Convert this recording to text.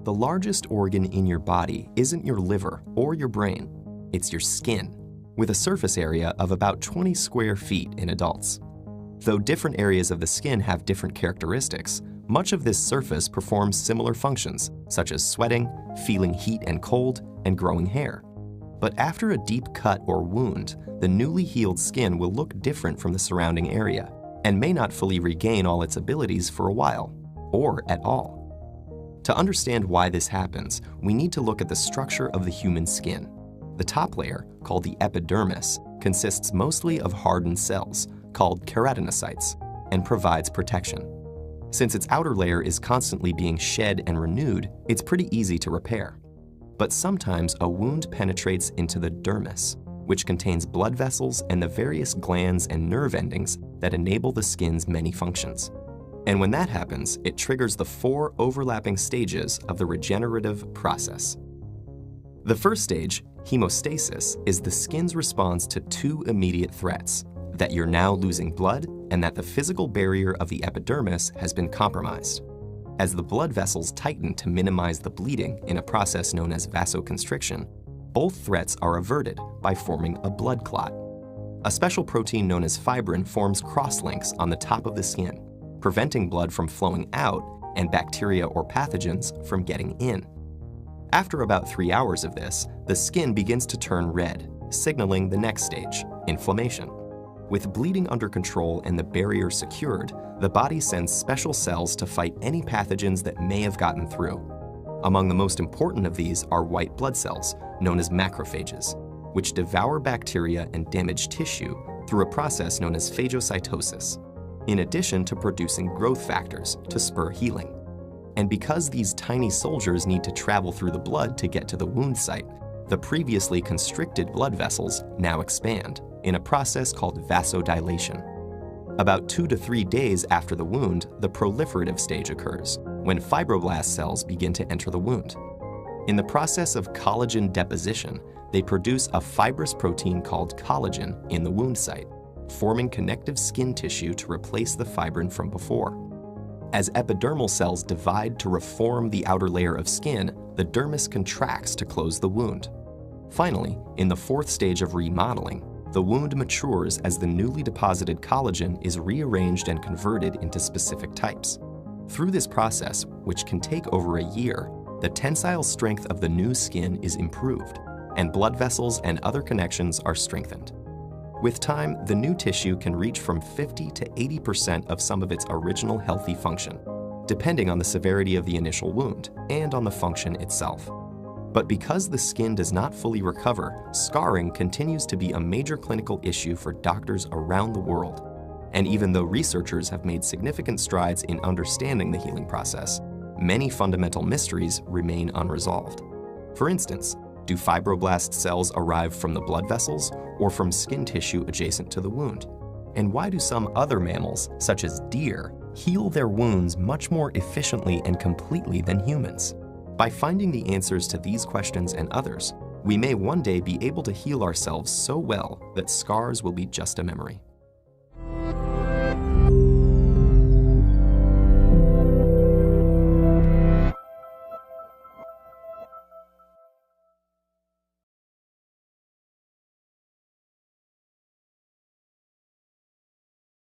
The largest organ in your body isn't your liver or your brain, it's your skin, with a surface area of about 20 square feet in adults. Though different areas of the skin have different characteristics, much of this surface performs similar functions, such as sweating, feeling heat and cold, and growing hair. But after a deep cut or wound, the newly healed skin will look different from the surrounding area and may not fully regain all its abilities for a while, or at all. To understand why this happens, we need to look at the structure of the human skin. The top layer, called the epidermis, consists mostly of hardened cells, called keratinocytes, and provides protection. Since its outer layer is constantly being shed and renewed, it's pretty easy to repair. But sometimes a wound penetrates into the dermis, which contains blood vessels and the various glands and nerve endings that enable the skin's many functions. And when that happens, it triggers the 4 overlapping stages of the regenerative process. The first stage, hemostasis, is the skin's response to 2 immediate threats: that you're now losing blood and that the physical barrier of the epidermis has been compromised. As the blood vessels tighten to minimize the bleeding in a process known as vasoconstriction, both threats are averted by forming a blood clot. A special protein known as fibrin forms crosslinks on the top of the skin, preventing blood from flowing out and bacteria or pathogens from getting in. After about 3 hours of this, the skin begins to turn red, signaling the next stage, inflammation. With bleeding under control and the barrier secured, the body sends special cells to fight any pathogens that may have gotten through. Among the most important of these are white blood cells, known as macrophages, which devour bacteria and damaged tissue through a process known as phagocytosis, in addition to producing growth factors to spur healing. And because these tiny soldiers need to travel through the blood to get to the wound site, the previously constricted blood vessels now expand in a process called vasodilation. About 2 to 3 days after the wound, the proliferative stage occurs, when fibroblast cells begin to enter the wound. In the process of collagen deposition, they produce a fibrous protein called collagen in the wound site, forming connective skin tissue to replace the fibrin from before. As epidermal cells divide to reform the outer layer of skin, the dermis contracts to close the wound. Finally, in the 4th stage of remodeling, the wound matures as the newly deposited collagen is rearranged and converted into specific types. Through this process, which can take over a year, the tensile strength of the new skin is improved, and blood vessels and other connections are strengthened. With time, the new tissue can reach from 50 to 80% of some of its original healthy function, depending on the severity of the initial wound and on the function itself. But because the skin does not fully recover, scarring continues to be a major clinical issue for doctors around the world. And even though researchers have made significant strides in understanding the healing process, many fundamental mysteries remain unresolved. For instance, do fibroblast cells arrive from the blood vessels or from skin tissue adjacent to the wound? And why do some other mammals, such as deer, heal their wounds much more efficiently and completely than humans? By finding the answers to these questions and others, we may one day be able to heal ourselves so well that scars will be just a memory.